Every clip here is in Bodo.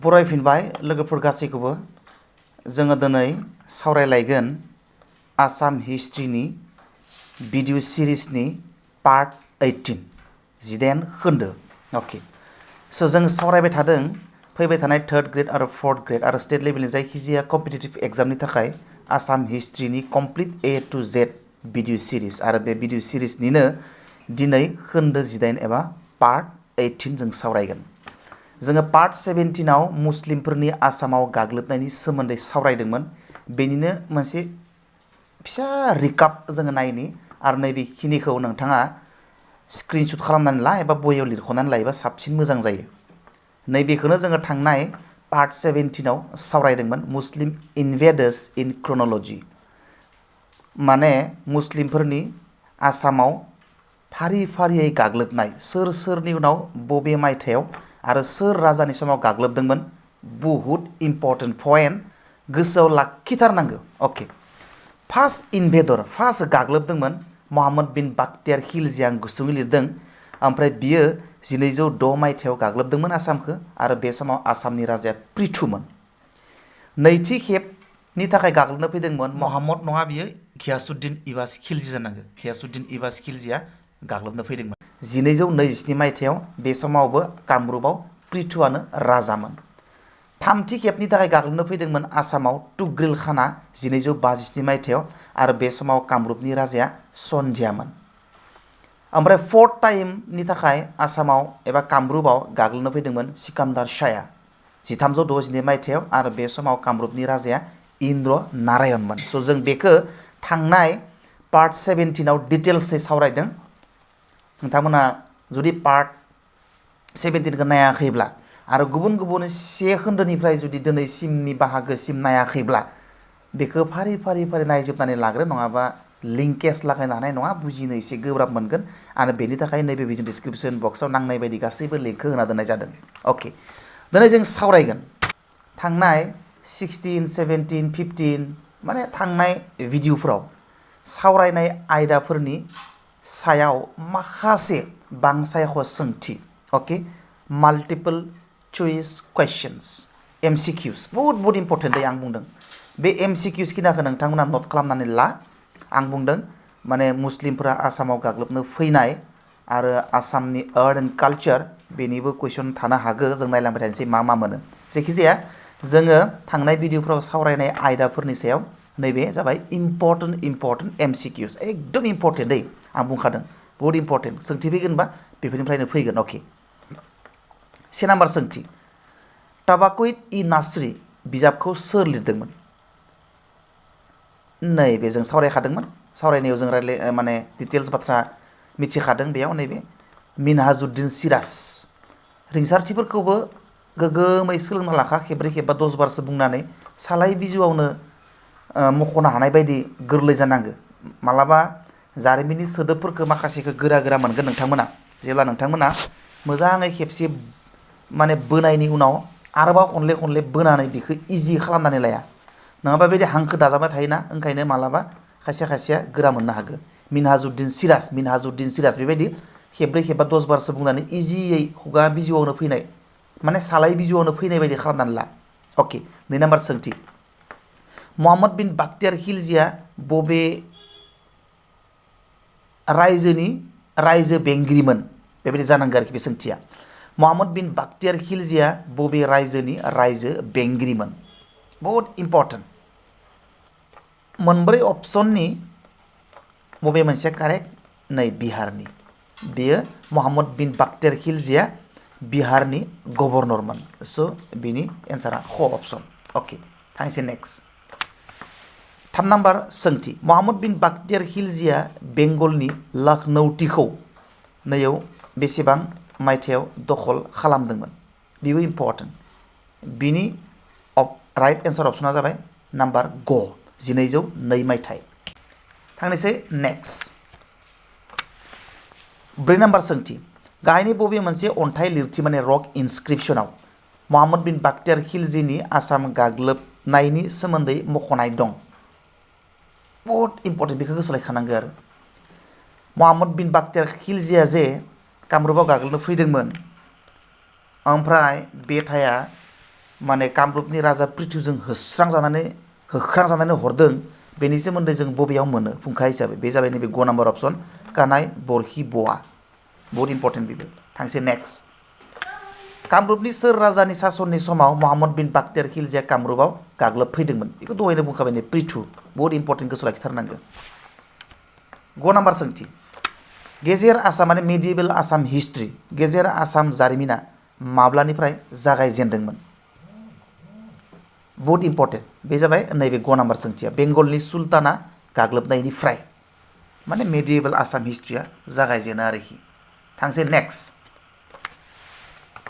बरायफिनबाय लोगोफोर गासैखौबो जोङो दिनै सावरायलायगोन आसाम हिस्ट्रिनि भिडिअ सिरिजनि पार्ट 18 जिदाइन खोन्दो अके स' जों सावरायबाय थादों फैबाय थानाय थर्ड ग्रेड आरो फोर्थ ग्रेड आरो स्टेट लेभेलनि जायखिजाया कम्पिटिटिभ एग्जामनि थाखाय आसाम हिस्ट्रिनि कमप्लिट ए टु जेड भिडिअ सिरिज आरो बे भिडिअ सिरिजनिनो दिनै खोन्दो जिदाइन एबा पार्ट 18 जों सावरायगोन जोङो पार्ट 17 आव मुस्लिमफोरनि आसामाव गाग्लोबनायनि सोमोन्दै सावरायदोंमोन बेनिनो मोनसे फिसा रिकाप जोङो नायनि आरो नैबेखिनिखौ नोंथाङा स्क्रिनशट खालामनानै ला एबा बहियाव लिरख'नानै लायोबा साबसिन मोजां जायो नैबेखौनो जोङो थांनाय पार्ट 17 आव सावरायदोंमोन मुस्लिम इनभेडर्स इन क्रोनोलॉजी माने मुस्लिमफोरनि आसामाव फारि फारियै गाग्लोबनाय सोर सोरनि उनाव बबे मायथाइयाव आरो सोर राजानि समाव गाग्लोबदोंमोन बहुत इम्पर्टेन्ट पॉइंट गोसोआव लाखिथारनांगौ अके फार्स्ट इनभेडर फार्स्ट गाग्लोबदोंमोन मोहम्मद बिन बाख्तियार खिलजिया आं गुसुङै लिरदों ओमफ्राय बियो 1206 मायथाइयाव गाग्लोबदोंमोन आसामखौ आरो बे समाव आसामनि राजाया पृथुमोन नैथि खेबनि थाखाय गाग्लोबनो फैदोंमोन मोहम्मद नङा बियो घियासुद्दिन इबास खिलजि जानांगौ घियासुद्दिन इबास खिलजिया गाग्लोबनो फैदोंमोन 1227 मायथाइयाव बे समावबो कामरुपाव पृथुआनो राजामोन थामथि खेबनि थाखाय गाग्लोबनो फैदोंमोन आसामाव तुगरिल खाना 1257 मायथाइयाव आरो बे समाव कामरुपनि राजाया सन्ध्यामोन ओमफ्राय फोर्थ टाइमनि थाखाय आसामाव एबा कामरुपाव गाग्लोबनो फैदोंमोन सिकान्दार शाहया 1362 मायथाइयाव आरो बे समाव कामरुपनि राजाया इन्द्र नारायणमोन स' जों बेखौ थांनाय पार्ट 17 आव डिटेल्सै सावरायदों नोंथांमोना जुदि पार्ट 17 खौ नायाखैब्ला आरो गुबुन गुबुन से खोन्दोनिफ्राय जुदि दिनैसिमनि बाहागोसिम नायाखैब्ला बेखौ फारि फारि फारि नायजोबनानै लाग्रो नङाबा लिंकेज लागायनो हानाय नङा बुजिनो एसे गोब्राब मोनगोन आरो बेनि थाखाय नैबे भिडिअ डिस्क्रिप्शन बक्सआव नांनाय बायदि गासैबो लिंकखौ होना दोननाय जादों अके दिनै जों सावरायगोन थांनाय 16 17 15 माने थांनाय भिडिअफोराव सावरायनाय आयदाफोरनि सायाव माखासे बांसायख' सोंथि अके माल्टिपल चॉइस क्वेश्चंस एमसीक्यूज बहुत इम्पर्टेन्ट आं बुंदों बे एमसीक्यूज खिनाखौ नोंथांमोना नोट खालामनानै ला आं बुंदों माने मुस्लिमफोरा आसामाव गाग्लोबनो फैनाय आरो आसामनि आर्ट एन्ड कालचार बेनिबो कुइसन थानो हागौ जों नायलांबाय थानोसै मा माने जायखिजाया जोङो थांनाय भिडिअफोराव सावरायनाय आयदाफोरनि सायाव नैबे जाबाय इम्पर्टेन्ट एमसीक्यूज एकदम इम्पर्टेन्ट दै आं बुंखादों बहुत इम्पर्टेन्ट सोंथि फैगोनबा बेफोरनिफ्रायनो फैगोन अके से नाम्बार सोंथि ताबाकुत इ नासरी बिजाबखौ सोर लिरदोंमोन नैबे जों सावरायखादोंमोन सावरायनायाव जों रायलाय माने डिटेल्स बाथ्रा मिथिखादों बेयाव नैबे मिनहाजुद्दिन सिराज रिंसारथिफोरखौबो गोगोमै सोलोंना लाखा खेब्रै खेबबा 10 बारसो बुंनानै सालाय बिजौआवनो मख'नो हानाय बायदि गोरलै जानांगौ मालाबा जारिमिननि सोदोबफोरखौ माखासेखौ गोरा गोरा मोनगोन नोंथांमोना जेब्ला नोंथांमोना मोजाङै खेबसे माने बोनायनि उनाव आरोबाव खनले बोनानै बेखौ इजि खालामनानै लाया नङाबा बेबायदि हांखो दाजाबाय थायोना ओंखायनो मालाबा खायसेया गोरा मोननो हागौ मिनहाजुद्दिन सिराज बेबायदि खेब्रै खेबबा 10 बारसो बुंनानै इजियै खुगा बिजौआवनो फैनाय माने सालाय बिजौआवनो फैनाय बायदि खालामनानै ला अके 2 नाम्बार सोंथि मोहम्मद बिन बाख्तियार खिलजिया बबे रायजो बेंगिरिमोन बेबायदि जानांगौ आरोखि बे सोंथिया मोहम्मद बिन बाख्तियार खिलजिया बबे रायजोनि रायजो बेंगिरिमोन बहुत इम्पर्टेन्ट मोनब्रै अपसननि बबे मोनसे कारेक्ट नै बिहारनि बेयो मोहम्मद बिन बाख्तियार खिलजिया बिहारनि गभर्नरमोन स' बिनि एन्सारा ख अपसन अके थांसै नेक्स्ट 3 नाम्बार सोंथि मोहम्मद बिन बाख्तियार खिलजिया बेंगलनि लखनौतिखौ नैयाव बेसेबां मायथाइयाव दखल खालामदोंमोन बेबो इम्पर्टेन्ट बिनि राइट एन्सार अपसना जाबाय नाम्बार ग 1202 मायथाइ थांनोसै नेक्स्ट 4 नाम्बार सोंथि गाहायनि बबे मोनसे अन्थाइ लिरथि माने रक इनस्क्रिप्शनाव मोहम्मद बिन बाख्तियार खिलजिनि आसाम गाग्लोबनायनि सोमोन्दै मख'नाय दं बहुत इम्पर्टेन्ट बेखौ गोसोआव लाखिखानांगौ आरो मोहम्मद बिन बाख्तियार खिलजिया जे कामरुपाव गाग्लोबनो फैदोंमोन ओमफ्राय बेथाया माने कामरुपनि राजा पृथुजों होख्रांजानानै हरदों बेनि सोमोन्दै जों बबेयाव मोनो फुंखा हिसाबै बे जाबाय नैबे ग नाम्बार अपसन कानाय बरहिब'आ बहुत इम्पर्टेन्ट बेबो थांसै नेक्स्ट कामरुपनि सोर राजानि सासननि समाव महम्मद बिन बाख्तियार खिलजिया कामरुपआव गाग्लोबफैदोंमोन बेखौ दहायनो बुंखाबाय नै पृथु बहुत इम्पर्टेन्ट गोसोआव लाखिथारनांगौ ग नाम्बार सोंथि गेजेर आसाम माने मिडियेबल आसाम हिस्ट्रि गेजेर आसाम जारिमिना माब्लानिफ्राय जागायजेनदोंमोन बहुत इम्पर्टेन्ट बे जाबाय नैबे ग नाम्बार सोंथिया बेंगलनि सुल्ताना गाग्लोबनायनिफ्राय माने मिडियेबल आसाम हिस्ट्रिया जागायजेनो आरोखि थांसै नेक्स्ट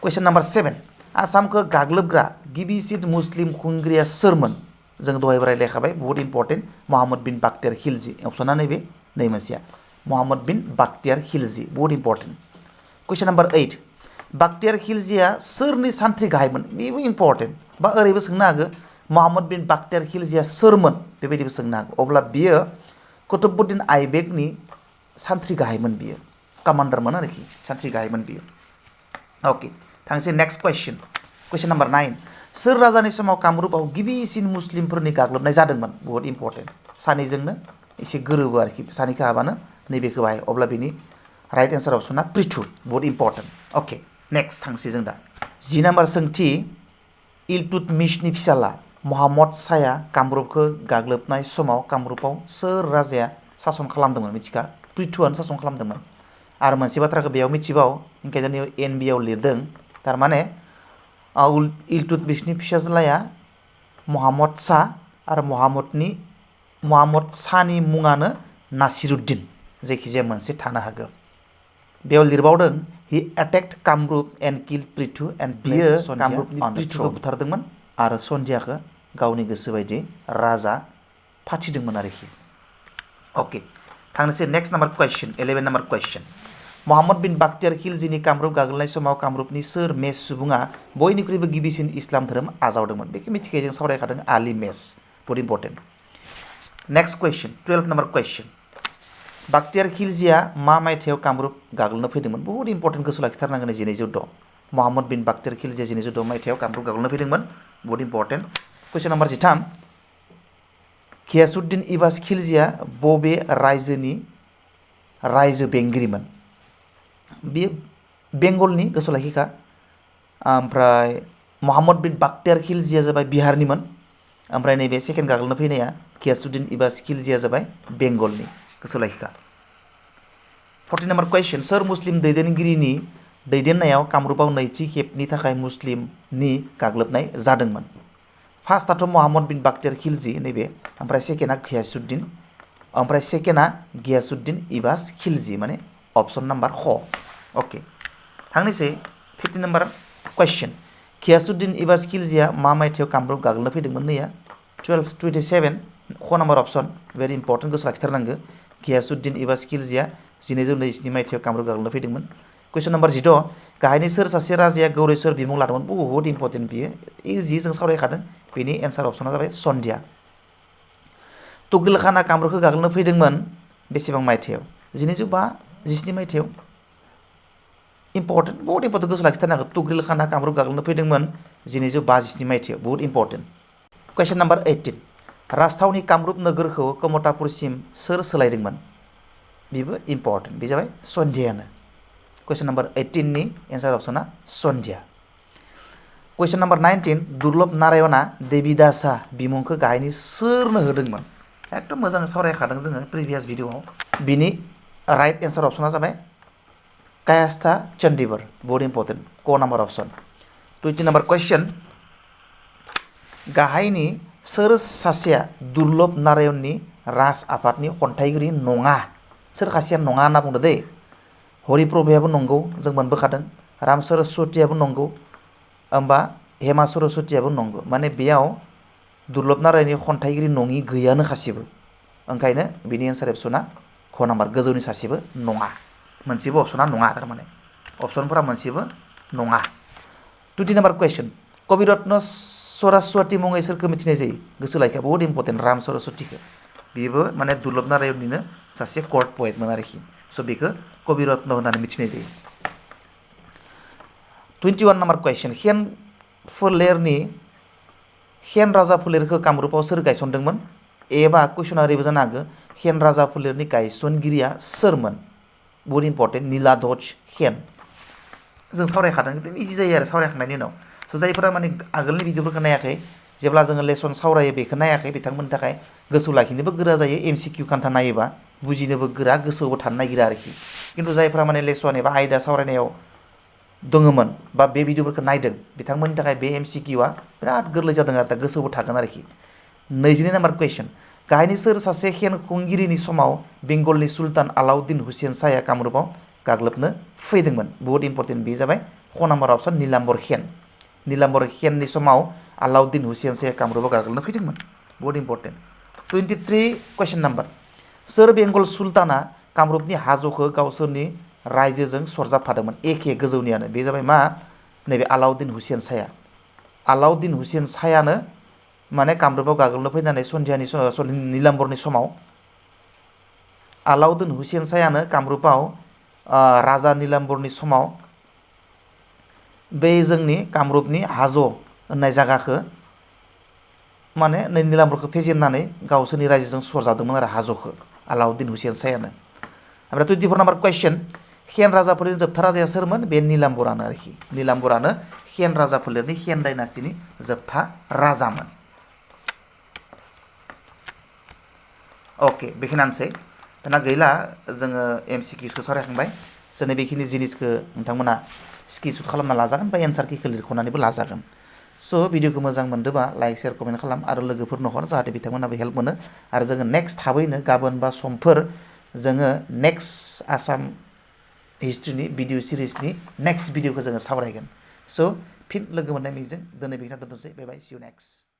कुइसन नाम्बार 7 आसामखौ गाग्लोबग्रा गिबिसिन मुस्लिम खुंगिरिया सोरमोन जों दहाय रायलायखाबाय बहुत इम्पर्टेन्ट महम्मद बिन बाख्तियार खिलजि अपसना नैबे नै मोनसेया महम्मद बिन बाख्तियार खिलजि बहुत इम्पर्टेन्ट कुइसन नाम्बार 8 बाख्तियार खिलजिया सोरनि सान्थ्रि गाहायमोन बेबो इम्पर्टेन्ट बा ओरैबो सोंनो हागौ महम्मद बिन बाख्तियार खिलजिया सोरमोन बेबायदिबो सोंनो हागौ अब्ला बियो कुतुबुद्दिन आइबेकनि सान्थ्रि गाहायमोन बियो कामान्डारमोन आरोखि सान्थ्रि गाहायमोन बियो ओके थांसै नेक्स्ट कुइसन नाम्बार 9 सोर राजानि समाव कामरुपआव गिबिसिन मुस्लिमफोरनि गाग्लोबनाय जादोंमोन बहुत इम्पर्टेन्ट सानैजोंनो एसे गोरोबो आरोखि सानैखौ हाबानो नैबेखौ बाहाय अब्ला बिनि राइट एन्सार अपसना पृथु बहुत इम्पर्टेन्ट ओके नेक्स्ट थांसै जों दा 10 नाम्बार सोंथि इल्तुतमिशनि फिसाला महम्मद शाहया कामरुपखौ गाग्लोबनाय समाव कामरुपआव सोर राजाया सासन खालामदोंमोन मिथिखा पृथुआनो सासन खालामदोंमोन आरो मोनसे बाथ्राखौ बेयाव मिथिबाव ओंखायनो एनबिआव लिरदों थारमाने इल्तुतमिशनि फिसाज्लाया महम्मद शाह आरो महम्मद शाहनि मुङानो नासिरुद्दिन जायखिजाया मोनसे थानो हागौ बेयाव लिरबावदों हि attacked Kamrup and killed Prithu and बियो कामरुपनि पृथुखौ बुथारदोंमोन आरो सन्ध्याखौ गावनि गोसो बायदि राजा फाथिदोंमोन आरोखि ओके थांनोसै नेक्स्ट नाम्बार कुइसन 11 नाम्बार कुइसन महम्मद बिन बाख्तियार खिलजिनि कामरुप गाग्लोबनाय समाव कामरुपनि सोर मेस सुबुङा बयनिख्रुइबो गिबिसिन इस्लाम धोरोम आजावदोंमोन बेखौ मिथिखायो जों सावरायखादों आली मेस बहुत इम्पर्टेन्ट नेक्स्ट कुइसन 12 नाम्बार कुइसन बाख्तियार खिलजिया मा मायथाइयाव कामरुप गाग्लोबनो फैदोंमोन बहुत इम्पर्टेन्ट गोसोआव लाखिथारनांगोन 1910 महम्मद बिन बाख्तियार खिलजिया 1910 मायथाइयाव कामरुप गाग्लोबनो फैदोंमोन बहुत इम्पर्टेन्ट कुइसन नाम्बार 13 घियासुद्दिन इबास खिलजिया बबे रायजोनि रायजो बेंगिरिमोन बेयो बेंगलनि गोसोआव लाखिखा ओमफ्राय महम्मद बिन बाख्तियार खिलजिया जाबाय बिहारनिमोन ओमफ्राय नैबे सेकेन्ड गाग्लोबनो फैनाया घियासुद्दिन इबास खिलजिया जाबाय बेंगलनि गोसोआव लाखिखा 14 नाम्बार कुइसन सोर मुस्लिम दैदेनगिरिनि दैदेननायाव कामरुपआव नैथि खेबनि थाखाय मुस्लिमनि गाग्लोबनाय जादोंमोन फार्स्टआथ' महम्मद बिन बाख्तियार खिलजि नैबे ओमफ्राय सेकेन्डआ घियासुद्दिन ओमफ्राय सेकेन्डआ घियासुद्दिन इबास खिलजि माने अपसन नाम्बार ख ओके थांनोसै 15 नाम्बार कुइसन घियासुद्दिन इबास खिलजिया मा मायथाइयाव कामरुप गाग्लोबनो फैदोंमोन नैया 1227 ख नाम्बार अपसन भेरि इम्पर्टेन्ट गोसोआव लाखिथारनांगौ घियासुद्दिन इबास खिलजिया 1927 मायथाइयाव कामरुप गाग्लोबनो फैदोंमोन कुइसन नाम्बार 16 गाहायनि सोर सासे राजाया गौरेश्वर बिमुं लादोंमोन बहुत इम्पर्टेन्ट बियो इजि जों सावरायखादों बेनि एन्सार अपसना जाबाय सन्ध्या तुगलक खाना कामरुपखौ गाग्लोबनो फैदोंमोन बेसेबां मायथाइयाव 1917 मायथाइयाव इम्पर्टेन्ट बहुत इम्पर्टेन्ट गोसोआव लाखिथारनांगौ तुगलक खाना कामरुप गाग्लोबनो फैदोंमोन 1957 मायथाइयाव बहुत इम्पर्टेन्ट कुइसन नाम्बार 18 राजथावनि कामरुप नोगोरखौ कमतापुरसिम सोर सोलायदोंमोन बेबो इम्पर्टेन्ट बे जाबाय सन्ध्यायानो कुइसन नाम्बार 18 नि एन्सार अपसना सन्ध्या कुइसन नाम्बार 19 दुर्लभ नारायणआ देबिदासा बिमुंखौ गाहायनि सोरनो होदोंमोन एकदम मोजां सावरायखादों जोङो प्रिभियास भिडिअआव बिनि राइट एन्सार अपसना जाबाय कायास्था चन्डीगढ़ बहुत इम्पर्टेन्ट क नाम्बार अपसन 20 नाम्बार कुइसन गाहायनि सोर सासेया दुर्लभ नारायणनि राज आफादनि खन्थाइगिरि नङा सोर सासेया नङा होनना बुंदों दै हरिप्रभायाबो नंगौ जों मोनबोखादों राम सरस्वतीयाबो नंगौ होमबा हेमा सरस्वतीयाबो नंगौ माने बेयाव दुर्लभ नारायणनि खन्थाइगिरि नङि गैयानो खासेबो ओंखायनो बिनि एन्सार अपसना ख नाम्बार गोजौनि सासेबो नङा मोनसेबो अपसना नङा थारमाने अपसनफोरा मोनसेबो नङा 20 नाम्बार कुइसन कबिरत्न सरस्वती मुङै सोरखौ मिथिनाय जायो गोसो लाखिया बहुत इम्पर्टेन्ट राम सरस्वतीखौ बेबो माने दुर्लभ नारायणनिनो सासे कर्ट पएटमोन आरोखि स' बेखौ कबिरत्न होननानै मिथिनाय जायो 21 नाम्बार कुइसन हेन फोलेरनि हेन राजा फोलेरखौ कामरुपाव सोर गायसनदोंमोन एबा कुइसना ओरैबो जानो हागौ हेन राजा फोलेरनि गायसनगिरिया सोरमोन बहुत इम्पर्टेन्ट नीलाध्वज हेन जों सावरायखादों एकदम इजि जायो आरो सावरायखांनायनि उनाव स' जायफोरा माने आगोलनि भिडिअफोरखौ नायाखै जेब्ला जोङो लेसन सावरायो बेखौ नायाखै बिथांमोननि थाखाय गोसोआव लाखिनोबो गोरा जायो MCQ खान्था नायोबा बुजिनोबो गोरा गोसोआवबो थानो नागिरा आरोखि खिन्थु जायफोरा माने लेसन एबा आयदा सावरायनायाव दङमोन बा बे भिडिअफोरखौ नायदों बिथांमोननि थाखाय बे MCQआ बिराद गोरलै जादों आरो दा गोसोआवबो थागोन आरोखि 22 नाम्बार कुइसन गाहायनि सोर सासे हेन खुंगिरिनि समाव बेंगलनि सुल्तान आलाउद्दिन हुसैन शाहया कामरुपाव गाग्लोबनो फैदोंमोन बहुत इम्पर्टेन्ट बे जाबाय क नाम्बार अप्सन नीलाम्बर हेन नीलाम्बर हेननि समाव आलाउद्दिन हुसैन शाहया कामरुपाव गाग्लोबनो फैदोंमोन बहुत इम्पर्टेन्ट 23 कुइसन नाम्बार सोर बेंगल सुल्ताना कामरुपनि हाजोखौ गावसोरनि रायजोजों सरजाबफादोंमोन एखे गोजौनियानो बे जाबाय मा नैबे आलाउद्दिन हुसैन शाहया आलाउद्दिन हुसैन शाहयानो माने कामरुपाव गाग्लोबनो फैनानै सन्धियानि नीलाम्बरनि समाव आलाउद्दिन हुसैन शाहयानो कामरुपाव राजा नीलाम्बरनि समाव बे जोंनि कामरुपनि हाजो होननाय जायगाखौ माने नीलाम्बरखौ फेजेननानै गावसोरनि रायजोजों सरजाबदोंमोन आरो हाजोखौ आलाउद्दिन हुसैन शाहयानो ओमफ्राय 24 नाम्बार कुइसन हेन राजा फोलेरनि जोबथा राजाया सोरमोन बे नीलाम्बरानो आरोखि नीलाम्बरानो हेन राजा फोलेरनि हेन डाइनास्टिनि जोबथा राजामोन अके बेखिनियानोसै दाना गैला जोङो MCQखौ सावरायखांबाय जोंनि बेखिनि जिनिसखौ नोंथांमोना स्क्रिनशट खालामना लाजागोन बा एन्सार किखौ लिरख'नानैबो लाजागोन स' भिडिअखौ मोजां मोनदोंबा लाइक शेयार कमेन्ट खालाम आरो लोगोफोरनो हर जाहाथे बिथांमोनाबो हेल्प मोनो आरो जोङो नेक्स्ट थाबैनो गाबोन बा समफोर जोङो नेक्स्ट आसाम हिस्ट्रिनि भिडिअ सिरिजनि नेक्स्ट भिडिअखौ जोङो सावरायगोन स' फिन लोगो मोननाय मिजिं दिनै बेखिनियाव दोनथ'नोसै बाय बाय सि इउ नेक्स्ट